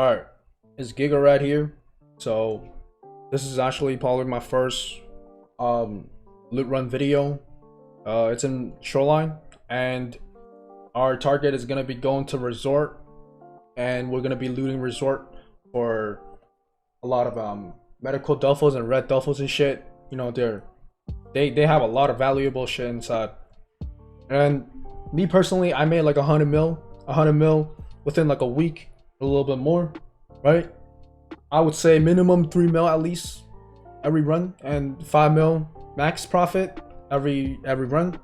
Alright, it's Giga right here. So this is actually probably my first loot run video. It's in Shoreline, and our target is gonna be going to resort, and we're gonna be looting resort for a lot of medical duffels and red duffels and shit. You know, they have a lot of valuable shit inside. And me personally, I made like 100 mil within like a week, a little bit more, right? I would say minimum 3 mil at least every run, and 5 mil max profit every run.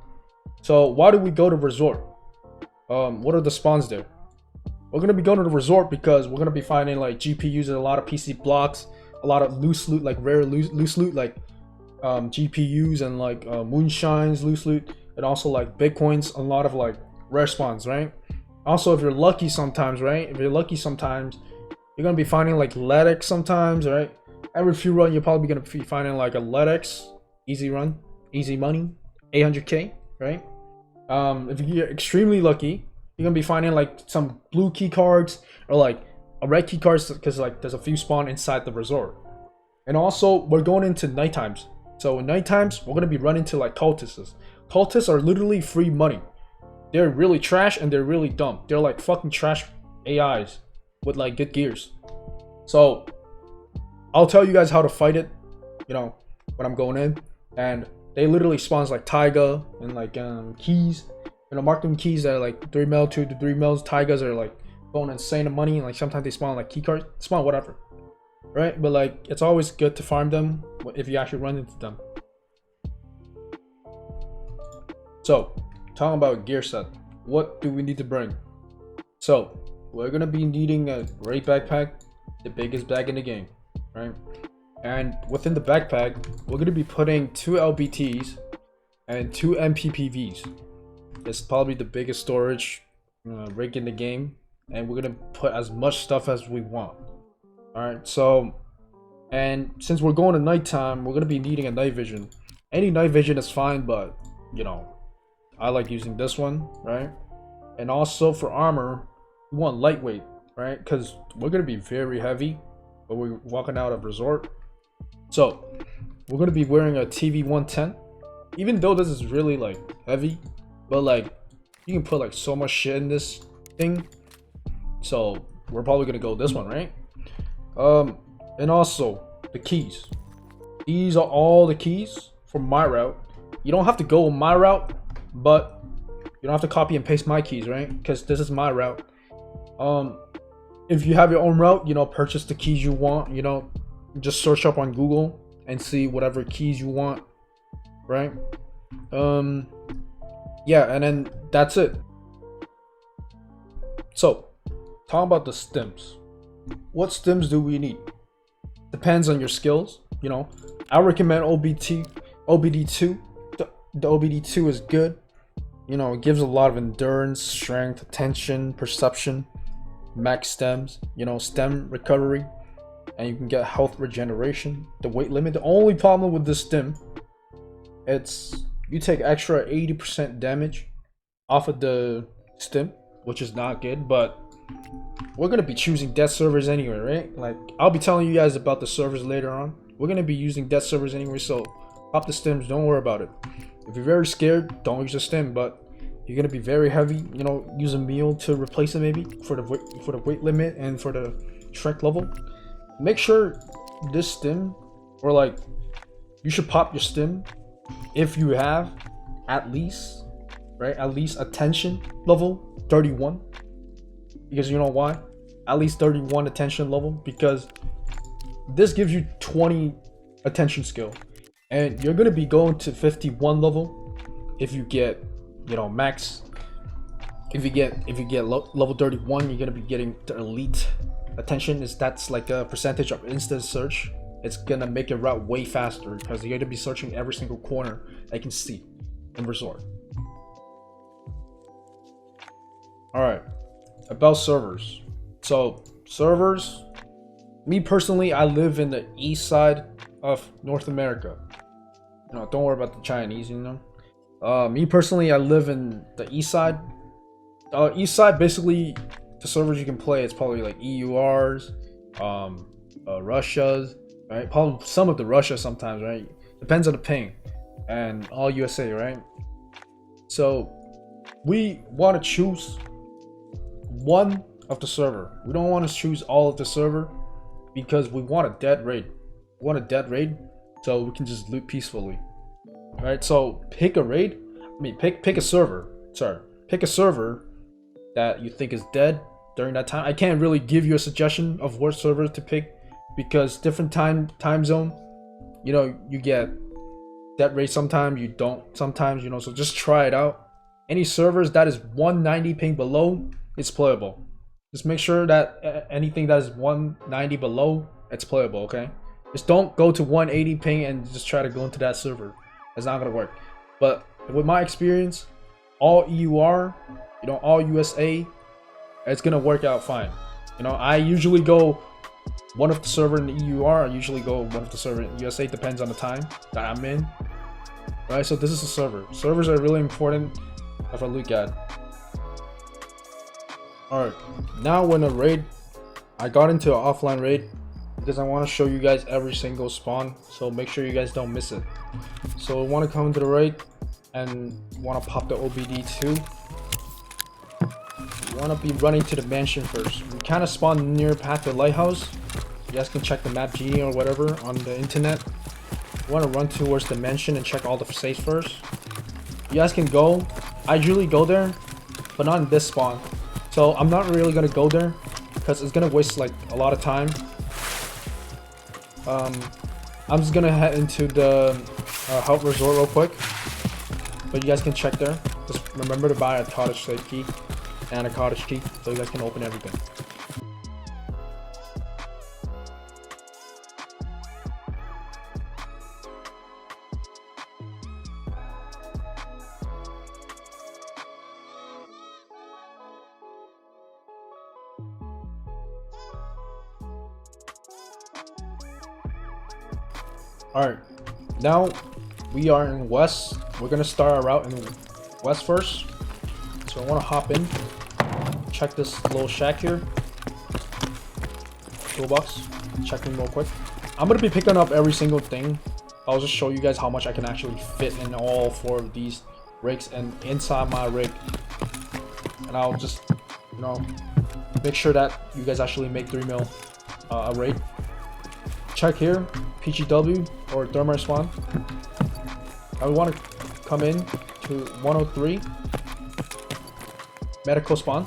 So why do we go to resort? What are the spawns there? We're gonna be going to the resort because we're gonna be finding like GPUs and a lot of PC blocks, a lot of loose loot, like rare loose loot, like GPUs and like moonshines, loose loot, and also like bitcoins, a lot of like rare spawns, right? Also, if you're lucky sometimes, right? If you're lucky sometimes, you're gonna be finding like LEDX sometimes, right? Every few run, you're probably gonna be finding like a LEDX, easy run, easy money, 800k, right? If you're extremely lucky, you're gonna be finding like some blue key cards or like a red key cards, because like there's a few spawn inside the resort. And also, we're going into night times. So in night times, we're gonna be running to like cultists. Cultists are literally free money. They're really trash and they're really dumb. They're like fucking trash AIs with like good gears. So I'll tell you guys how to fight it, you know, when I'm going in. And they literally spawns like taiga and like keys. You know, mark them keys that are like 3 mil, 2 to 3 mils. Taigas are like going insane of money. And like sometimes they spawn like key cards, spawn whatever, right? But like it's always good to farm them if you actually run into them. So talking about gear set, what do we need to bring? So we're gonna be needing a great backpack, the biggest bag in the game, right? And within the backpack, we're gonna be putting 2 LBTs and 2 MPPVs. It's probably the biggest storage rig in the game, and we're gonna put as much stuff as we want. All right, so, and since we're going to nighttime, we're gonna be needing a night vision. Any night vision is fine, but you know, I like using this one, right? And also for armor, we want lightweight, right? Because we're gonna be very heavy when we're walking out of resort. So we're gonna be wearing a TV 110, even though this is really like heavy, but like you can put like so much shit in this thing. So we're probably gonna go this one, right? And also the keys. These are all the keys for my route. You don't have to go my route, but you don't have to copy and paste my keys, right? Because this is my route. If you have your own route, you know, purchase the keys you want. You know, just search up on Google and see whatever keys you want, right? Yeah, and then that's it. So talking about the stims, what stims do we need? Depends on your skills. You know, I recommend OBD2. The OBD2 is good. You know, it gives a lot of endurance, strength, attention, perception, max stems, you know, stem recovery, and you can get health regeneration. The weight limit, the only problem with this stem, it's you take extra 80% damage off of the stem, which is not good, but we're gonna be choosing death servers anyway, right? Like I'll be telling you guys about the servers later on. We're gonna be using death servers anyway, so pop the stems, don't worry about it. If you're very scared, don't use a stem, but you're gonna be very heavy, you know, use a meal to replace it maybe for the weight limit and for the strength level. Make sure this stem, or like you should pop your stem if you have at least, right, at least attention level 31, because you know why? At least 31 attention level, because this gives you 20 attention skill. And you're gonna be going to 51 level if you get, you know, max. If you get level 31, you're gonna be getting the elite attention. That's like a percentage of instant search. It's gonna make your route way faster because you're gonna be searching every single corner I can see in resort. All right, about servers. So servers, me personally, I live in the east side of North America. You know, don't worry about the Chinese, you know. Me personally, I live in the east side. East side, basically, the servers you can play, it's probably like EURs, Russia's, right? Probably some of the Russia sometimes, right? Depends on the ping, and all USA, right? So we want to choose one of the server. We don't want to choose all of the server because we want a dead raid. We want a dead raid so we can just loot peacefully. All right, so pick a raid. I mean, pick a server. Sorry, pick a server that you think is dead during that time. I can't really give you a suggestion of what server to pick because different time zone, you know, you get dead raid sometimes, you don't sometimes, you know. So just try it out. Any servers that is 190 ping below, it's playable. Just make sure that anything that is 190 below, it's playable. Okay, just don't go to 180 ping and just try to go into that server. It's not gonna work. But with my experience, all EUR, you know, all USA, it's gonna work out fine. You know, I usually go one of the server in the EUR. I usually go one of the server in USA. Depends on the time that I'm in. Right. So this is a server. Servers are really important if I look at. Alright, now when a raid, I got into an offline raid because I want to show you guys every single spawn, so make sure you guys don't miss it. So I want to come into the raid and want to pop the OBD2. You want to be running to the mansion first. We kind of spawn near Path to Lighthouse. You guys can check the map Genie or whatever on the internet. You want to run towards the mansion and check all the safes first. You guys can go. I usually go there, but not in this spawn. So I'm not really gonna go there because it's gonna waste like a lot of time. I'm just gonna head into the health resort real quick, but you guys can check there. Just remember to buy a cottage safe key and a cottage key so you guys can open everything. Alright, now we are in west. We're gonna start our route in west first. So I want to hop in, check this little shack here. Toolbox, checking real quick. I'm gonna be picking up every single thing. I'll just show you guys how much I can actually fit in all 4 of these rigs and inside my rig. And I'll just, you know, make sure that you guys actually make 3 mil a raid. Check here, PGW or thermite spawn. I want to come in to 103 medical spawn,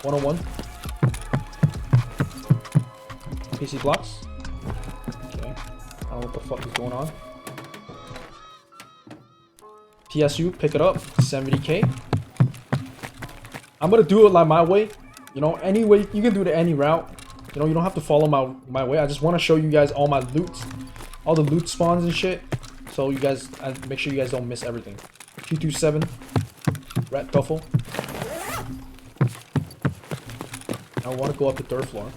101 PC blocks. Okay, I don't know what the fuck is going on. PSU, pick it up, 70k. I'm gonna do it like my way. You know, any way you can do it any route. You know, you don't have to follow my way. I just want to show you guys all my loots, all the loot spawns and shit. So you guys, make sure you guys don't miss everything. 227, rat duffel. I want to go up the 3rd floor.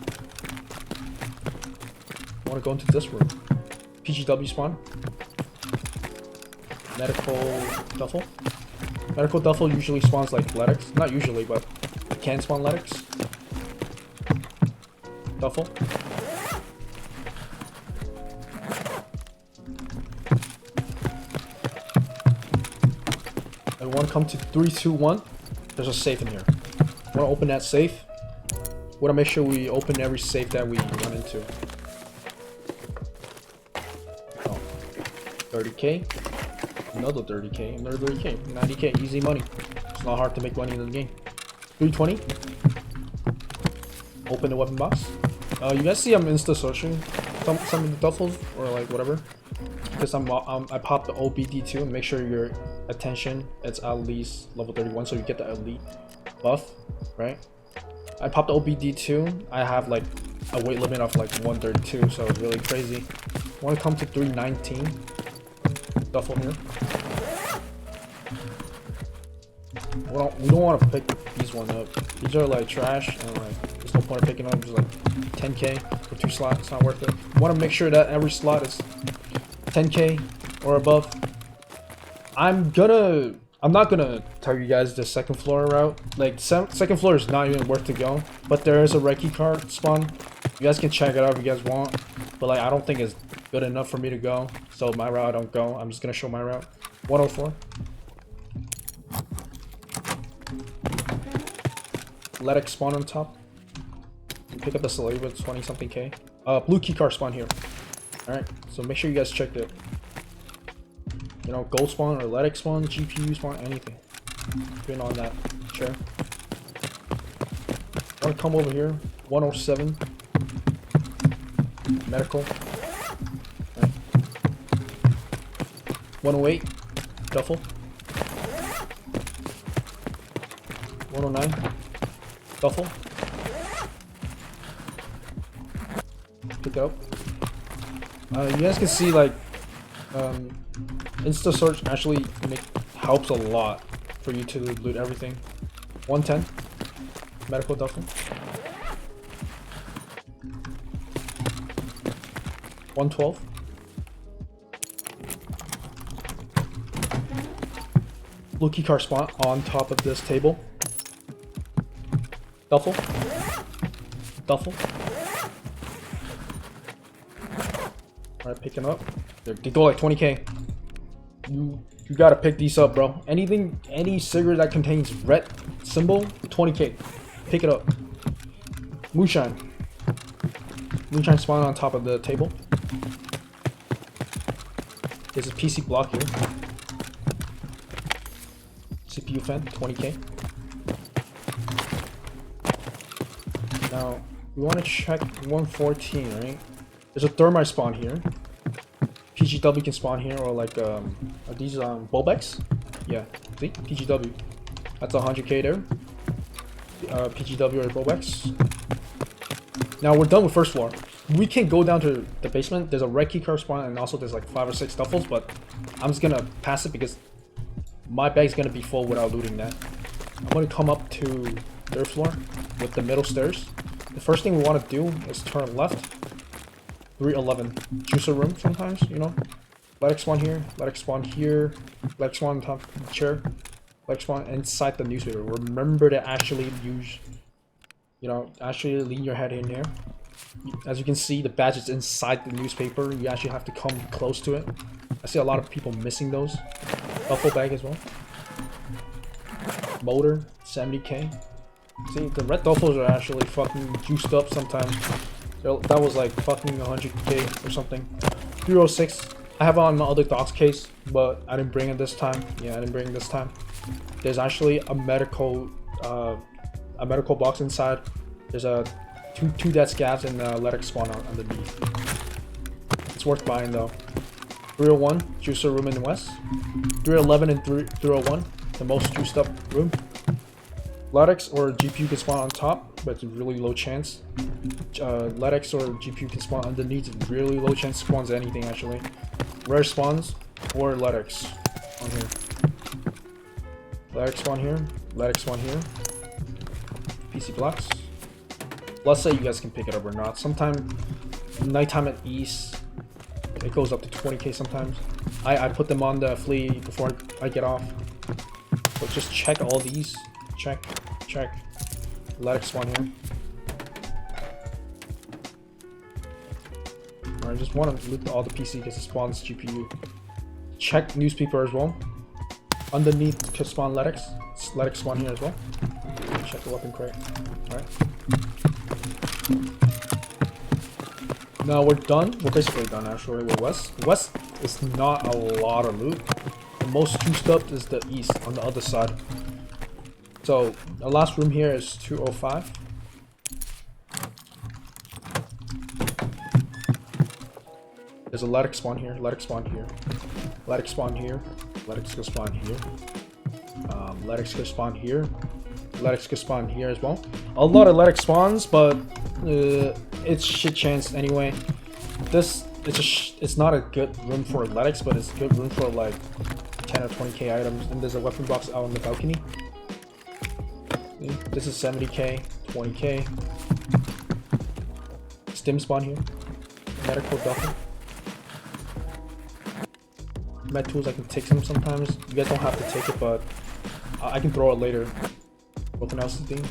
I want to go into this room. PGW spawn. Medical duffel. Medical duffel usually spawns like Letics. Not usually, but it can spawn Letics. Duffel. I want to come to 321. There's a safe in here. I want to open that safe. I want to make sure we open every safe that we run into. Oh, 30k. Another 30k. Another 30k. 90k. Easy money. It's not hard to make money in the game. 320. Open the weapon box. You guys see I'm insta searching some of the duffels or like whatever. It's because I popped the OBD2 and make sure your attention it's at least level 31 so you get the elite buff, right? I popped the OBD2. I have like a weight limit of like 132, so it's really crazy. I want to come to 319 duffel here. Well, we don't want to pick these ones up. These are like trash and like there's no point in picking up. Just like 10k for 2 slots. It's not worth it. You want to make sure that every slot is 10k or above. I'm gonna I'm not gonna tell you guys the second floor route. Like, second floor is not even worth to go. But there is a recce card spawn. You guys can check it out if you guys want. But like, I don't think it's good enough for me to go. So my route, I don't go. I'm just gonna show my route. 104. Let it spawn on top. Pick up the slave with 20 something K. Blue key card spawn here. Alright, so make sure you guys check that. You know, gold spawn or Letic spawn, GPU spawn, anything. Been on that chair. I'm gonna come over here. 107. Medical. Right. 108. Duffel. 109. Duffel. Pick up. You guys can see like Insta search actually helps a lot for you to loot everything. 110. Medical duffel. 112. Blue key card spawn on top of this table. Duffel. Duffel. Alright, picking up. They go like 20k. You gotta pick these up, bro. Any cigarette that contains red symbol, 20k. Pick it up. Moonshine. Moonshine spawn on top of the table. There's a PC block here. CPU fan, 20k. Now, we want to check 114, right? There's a thermite spawn here. PGW can spawn here, or like, are these Bobex? Yeah, see? PGW. That's 100k there. PGW or Bobex. Now we're done with first floor. We can go down to the basement. There's a red key card spawn, and also there's like 5 or 6 duffels, but I'm just gonna pass it because my bag's gonna be full without looting that. I'm gonna come up to third floor with the middle stairs. The first thing we want to do is turn left. 311. Juicer room sometimes, you know. Let it spawn here. Let it spawn here. Let it spawn on top of the chair. Let it spawn inside the newspaper. Remember to actually use, you know, actually lean your head in here. As you can see, the badge is inside the newspaper. You actually have to come close to it. I see a lot of people missing those. Duffel bag as well. Motor, 70k. See, the red duffels are actually fucking juiced up sometimes. That was like fucking 100k or something. 306. I have it on my other docs case, but I didn't bring it this time. Yeah, I didn't bring it this time. There's actually a medical box inside. There's a two dead scavs and let it spawn out underneath. It's worth buying though. 301 juicer room in the west. 311 and 301, the most juiced up room. Latix or GPU can spawn on top, but it's a really low chance. Latix or GPU can spawn underneath, really low chance spawns anything actually. Rare spawns or Latix on here. Latix spawn here, Latix spawn here. PC blocks. Let's say you guys can pick it up or not. Sometime nighttime at east, it goes up to 20k sometimes. I put them on the flea before I get off. So just check all these. Check. Let it spawn here. I just want to loot all the PC because it spawns GPU. Check newspaper as well. Underneath can spawn Letix. Let it spawn here as well. Check the weapon crate. Alright. Now we're done. We're basically done actually with west. West is not a lot of loot. The most juiced up is the east on the other side. So the last room here is 205. There's a Latix spawn here, Latix spawn here, Latix spawn here, Latix could spawn here, Latix could spawn here, Latix could spawn here as well. A lot of Latix spawns, but it's shit chance anyway. It's not a good room for Latix, but it's a good room for like 10 or 20k items. And there's a weapon box out on the balcony. This is 70k, 20k. Stim spawn here. Medical duffel. med tools. I can take some sometimes. You guys don't have to take it, but I can throw it later. Broken house thing.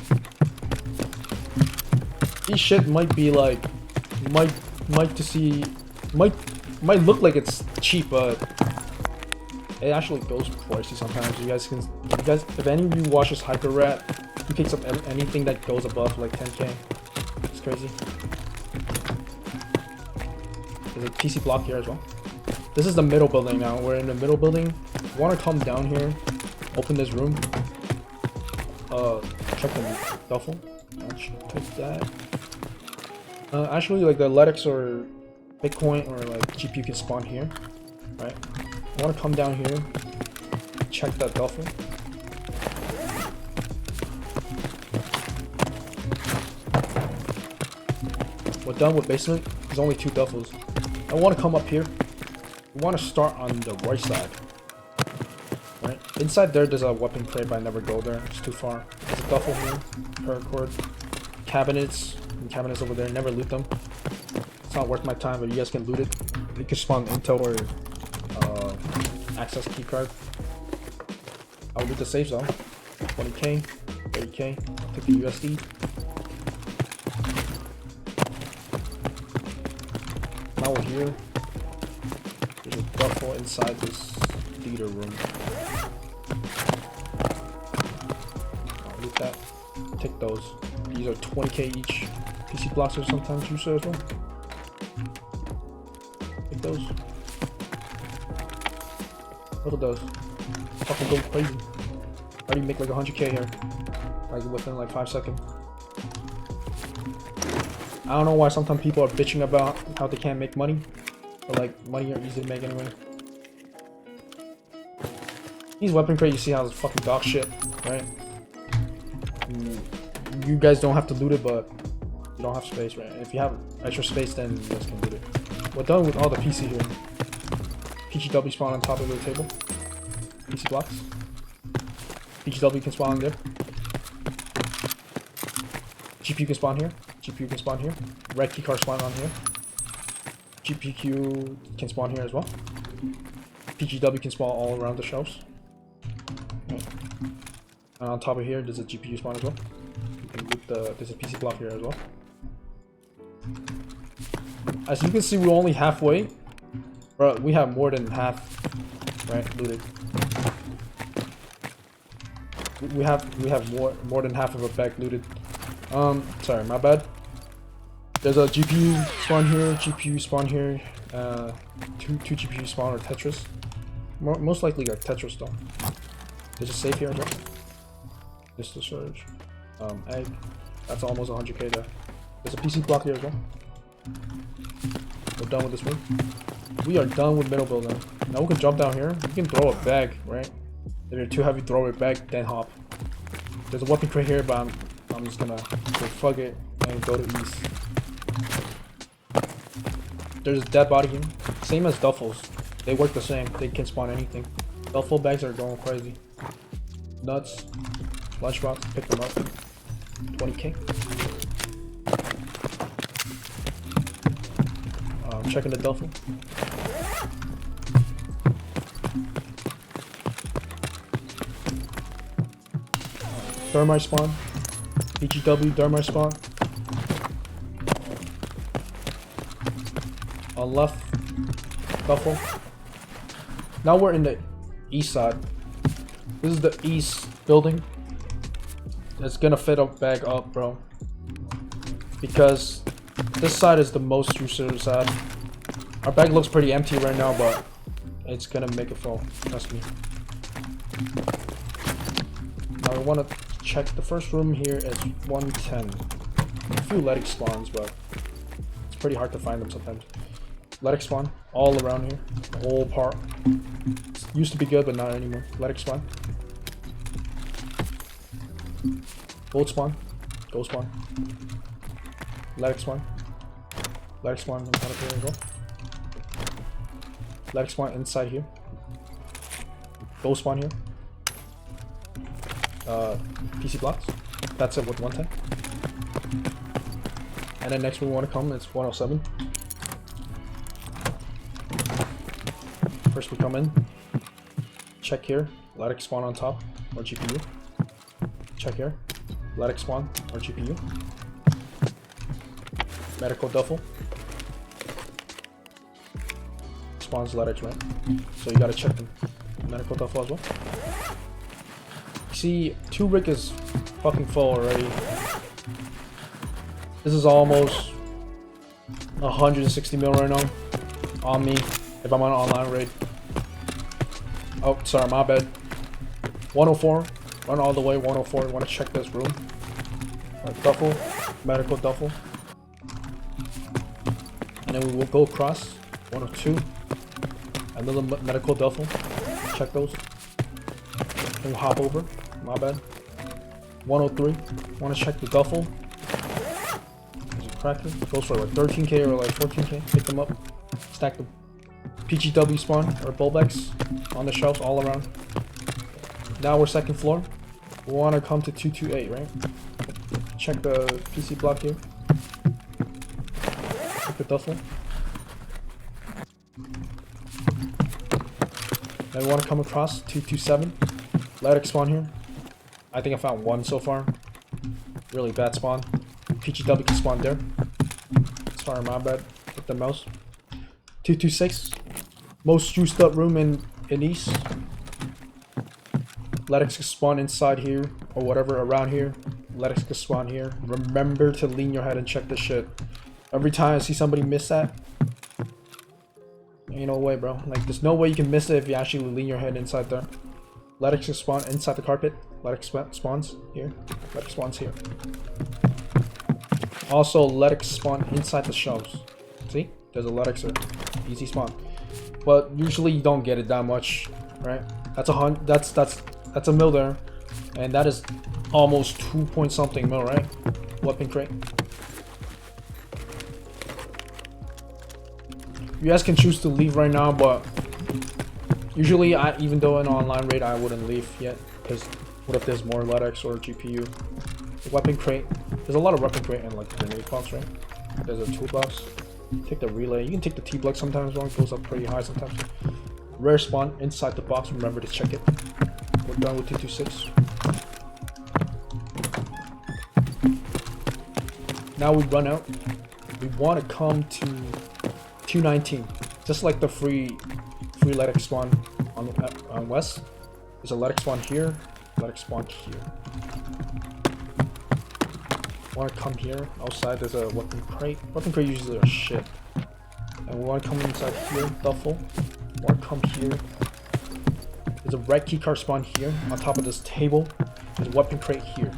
This shit might be like, might look like it's cheap, but it actually goes pricey sometimes. You guys, if any of you watches Hyper Rat, he picks up anything that goes above like 10k. It's crazy. There's a PC block here as well. This is the middle building now. We're in the middle building. You want to come down here, open this room, check the duffel. Take that. Actually, like the Letix or Bitcoin or like GPU can spawn here, right? I want to come down here, check that duffel. We're done with basement. There's only 2 duffels. I want to come up here. We want to start on the right side. Right? Inside there's a weapon crate, but I never go there. It's too far. There's a duffel here. Paracord. Cabinets. And cabinets over there. Never loot them. It's not worth my time, but you guys can loot it. You can spawn intel or access keycard. I'll loot the safe zone. 20k. 30k. Take the USD. Now we're here. There's a duffel inside this theater room. I'll loot that. Take those. These are 20k each. PC blocks are sometimes used as well. Take those. Look at those. Fucking going crazy. I already make like 100k here. Like within like 5 seconds. I don't know why sometimes people are bitching about how they can't make money. But like, money are easy to make anyway. These weapon crates, you see how it's fucking dog shit, right? You guys don't have to loot it, but you don't have space, right? If you have extra space, then you guys can loot it. We're done with all the PC here. PGW spawn on top of the table. PC blocks. PGW can spawn there. GPU can spawn here. GPU can spawn here. Red keycard spawn on here. GPU can spawn here as well. PGW can spawn all around the shelves. Right. And on top of here, there's a GPU spawn as well. You can loot there's a PC block here as well. As you can see, we're only halfway. Bro, we have more than half, right, looted. We have more than half of a bag looted. Sorry, my bad. There's a GPU spawn here, GPU spawn here, two GPU spawn or Tetris. Most likely like Tetris though. There's a safe here as well. This the storage. Egg. That's almost 100k there. There's a PC block here as well. We're done with this one. We are done with middle building. Now we can jump down here. You can throw a bag, right? If you're too heavy, throw it back, then hop. There's a weapon crate here, but I'm just gonna go fuck it and go to east. There's a dead body here. Same as duffels. They work the same. They can spawn anything. Duffel bags are going crazy. Nuts. Lunchbox. Pick them up. 20k. Checking the duffel. Thermite spawn. BGW thermite spawn. On left. Duffel. Now we're in the east side. This is the east building. It's gonna fit a bag up, bro. Because this side is the most used side. Our bag looks pretty empty right now, but it's gonna make it full. Trust me. Now we want to check the first room here is 110. A few Letix spawns, but it's pretty hard to find them sometimes. Letix spawn all around here, the whole part. It used to be good, but not anymore. Letix spawn. Gold spawn. Gold spawn. Letix spawn. Letix spawn on top of here as well. Letix spawn inside here. Gold spawn here. PC blocks. That's it with 110. And then next we want to come is 107. First we come in. Check here. Let it spawn on top or GPU. Check here. Let it spawn or GPU. Medical duffel. Spawns Ledix, right? So you gotta check them. Medical duffel as well. See, 2 rig is fucking full already. This is almost 160 mil right now on me if I'm on an online raid. Oh, sorry, my bad. 104, run all the way. 104. Want to check this room? Duffel, medical duffel, and then we will go across. 102, another medical duffel. Check those. And we'll hop over. My bad. 103. Want to check the duffel? Cracker goes for like 13k or like 14k. Pick them up, stack the PGW spawn or Bulbex on the shelves all around. Now we're 2nd floor. We want to come to 228, right? Check the PC block here. Check the duffel. Then we want to come across 227. Let it spawn here. I think I found 1 so far. Really bad spawn. PGW can spawn there. Sorry, my bad. Hit the mouse. 226. Most juiced up room in East. Letix can spawn inside here or whatever around here. Letix can spawn here. Remember to lean your head and check this shit. Every time I see somebody miss that, ain't no way, bro. Like, there's no way you can miss it if you actually lean your head inside there. Letix can spawn inside the carpet. Letix spawns here. Letix spawns here. Also, Letix spawn inside the shelves. See? There's a Letix there. Easy spawn. But usually you don't get it that much, right? That's a mil there. And that is almost 2 point something mil, right? Weapon crate. You guys can choose to leave right now, but usually even though in an online raid I wouldn't leave yet, because what if there's more Letix or GPU? The weapon crate. There's a lot of weapon crate and like grenade box, right? There's a toolbox. Take the relay. You can take the T-block sometimes. One goes up pretty high sometimes. Rare spawn inside the box. Remember to check it. We're done with 226. Now we run out. We want to come to 219. Just like the free Letix spawn on west. There's a Letix spawn here. Letix spawn here. Want to come here. Outside there's a weapon crate. Weapon crate usually are shit. And we want to come inside here. Duffel. Want to come here. There's a red keycard spawn here on top of this table. There's a weapon crate here.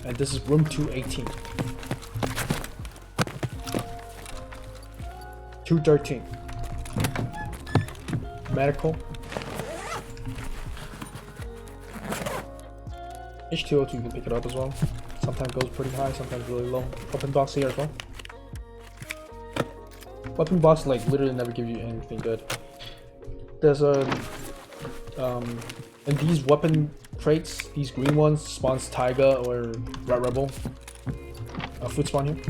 And this is room 218. 213. Medical. H202, you can pick it up as well. Sometimes goes pretty high, sometimes really low. Weapon box here as well. Weapon box like literally never give you anything good. There's a in these weapon crates, these green ones spawns Taiga or Red Rebel. A food spawn here.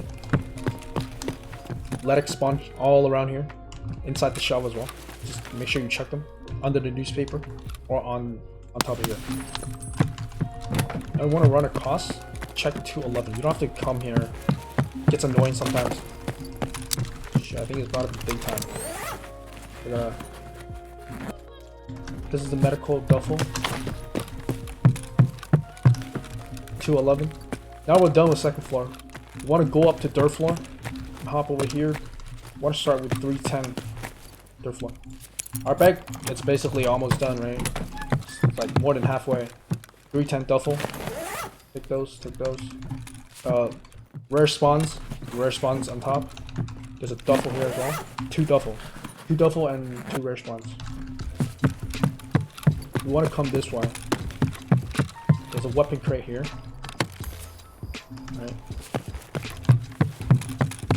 Letix spawn all around here, inside the shelf as well. Just make sure you check them under the newspaper or on top of here. I want to run across, check 211. You don't have to come here. It gets annoying sometimes. Shit, I think it's about to be daytime. This is the medical duffel. 211. Now we're done with 2nd floor. We want to go up to 3rd floor. Hop over here. Want to start with 310. 3rd floor. Our bag, it's basically almost done, right? It's like more than halfway. 310 duffel. Take those, take those. Rare spawns on top. There's a duffel here as well. 2 duffel. 2 duffel and 2 rare spawns. We want to come this way. There's a weapon crate here. Right.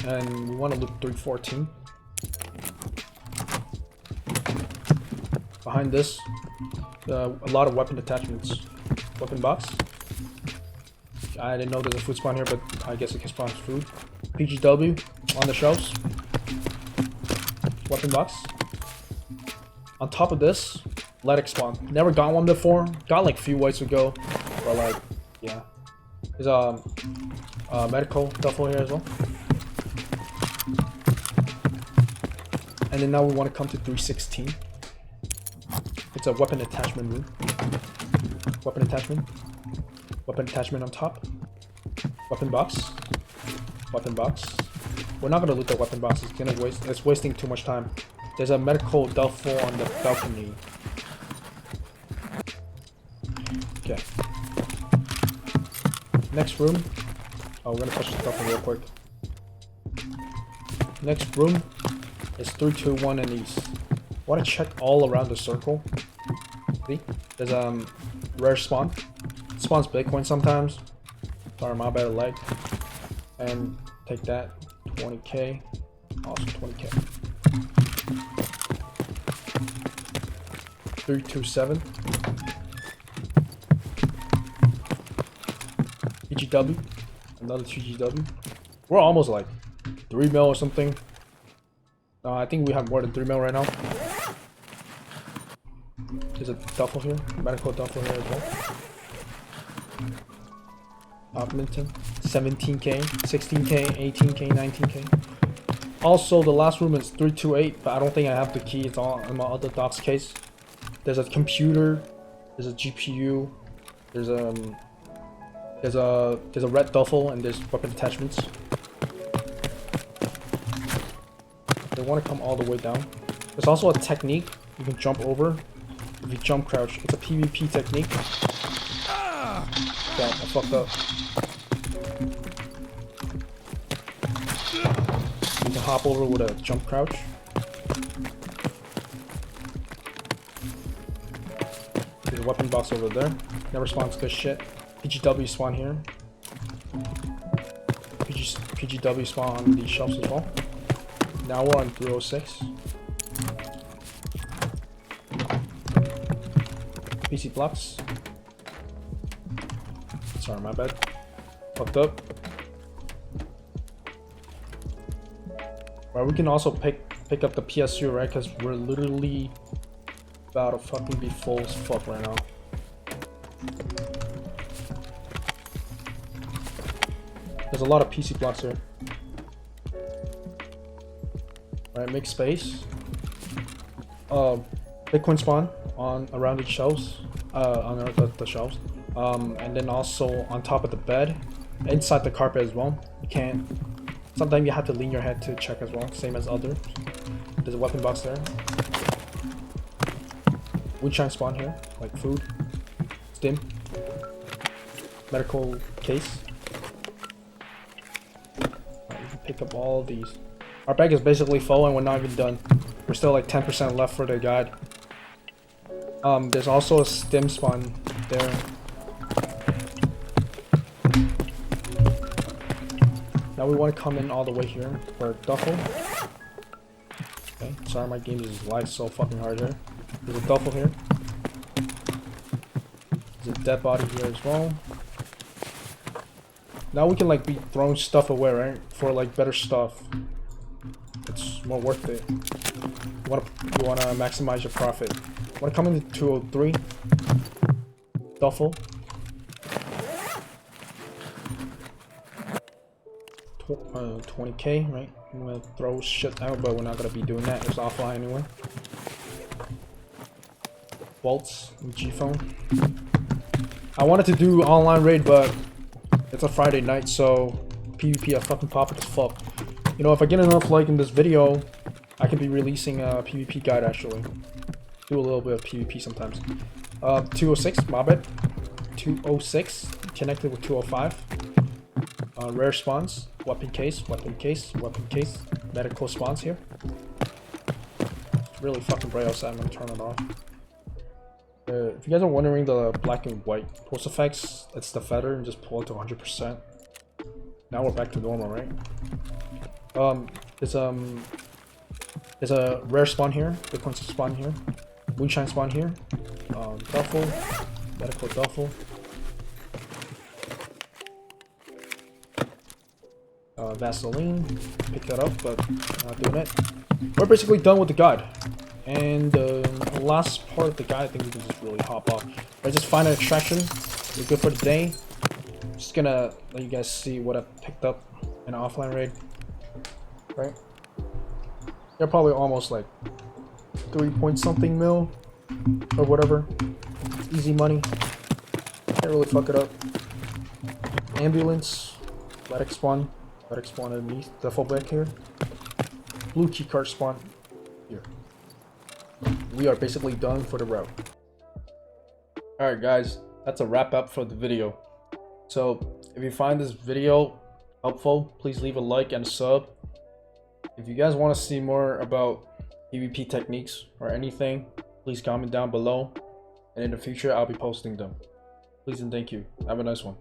And we want to look 314. Behind this, a lot of weapon attachments. Weapon box. I didn't know there's a food spawn here, but I guess it can spawn food. PGW on the shelves. Weapon box. On top of this, Letic spawn. Never got one before. Got like a few ways ago, but like, yeah. There's a medical duffel here as well. And then now we want to come to 316. It's a weapon attachment room. Weapon attachment. Weapon attachment on top. Weapon box. Weapon box. We're not gonna loot the weapon box. It's wasting too much time. There's a medical duffel on the balcony. Okay. Next room. Oh, we're gonna touch the duffel real quick. Next room is 321 and east. Want to check all around the circle. See? There's rare spawn. It spawns Bitcoin sometimes. Sorry, my bad leg. And take that. 20k. Also 20k. 327. TGW. Another TGW. We're almost like 3 mil or something. No, I think we have more than 3 mil right now. There's a duffel here. Medical duffel here as well. Augmenting. 17k, 16k, 18k, 19k. Also, the last room is 328, but I don't think I have the key. It's all in my other doc's case. There's a computer. There's a GPU. There's a red duffel and there's weapon attachments. They want to come all the way down. There's also a technique you can jump over if you jump crouch. It's a PvP technique. Damn, I fucked up. You can hop over with a jump crouch. There's a weapon box over there. Never spawns good shit. PGW spawn here. PGW spawn on these shelves as well. Now we're on 306. PC blocks. Sorry, my bad. Fucked up. Right, we can also pick up the PSU, right? Because we're literally about to fucking be full as fuck right now. There's a lot of PC blocks here. Alright, make space. Bitcoin spawn on around the shelves. On the shelves. And then also on top of the bed. Inside the carpet as well. You can't. Sometimes you have to lean your head to check as well. Same as others. There's a weapon box there. Moonshine spawn here. Like food. Stim. Medical case. Pick up all of these. Our bag is basically full and we're not even done. We're still like 10% left for the guide. There's also a stim spawn there. Now we want to come in all the way here for duffel. Okay, sorry my game just lags so fucking hard here. There's a duffel here. There's a dead body here as well. Now we can like be throwing stuff away, right? For like better stuff. It's more worth it. You wanna maximize your profit. Wanna come into 203. Duffel. 20k, right? I'm gonna throw shit out, but we're not gonna be doing that. It's offline anyway. Bolts and G-phone. I wanted to do online raid, but it's a Friday night, so PvP are fucking popping as fuck. You know, if I get enough like in this video, I can be releasing a PvP guide actually. Do a little bit of PvP sometimes. 206, my bad. 206, connected with 205. Rare spawns, weapon case, weapon case, weapon case. Medical spawns here. It's really fucking bright outside, I'm gonna turn it off. If you guys are wondering the black and white pulse effects, it's the feather and just pull it to 100%. Now we're back to normal, right? There's a rare spawn here, Bitcoin spawn here, moonshine spawn here, duffel, medical duffel, Vaseline, pick that up, but not doing it. We're basically done with the guide. And the last part of the guide, I think we can just really hop off. I just find an extraction. We're good for the day. Just gonna let you guys see what I've picked up in an offline raid. Right? They're probably almost like 3 point something mil or whatever. Easy money. Can't really fuck it up. Ambulance. Medic spawn. Medic spawn underneath. Duffel bag here. Blue key card spawn here. We are basically done for the route. Alright guys, that's a wrap up for the video. So if you find this video helpful, please leave a like and a sub. If you guys want to see more about PvP techniques or anything, please comment down below, and in the future I'll be posting them. Please and thank you. Have a nice one.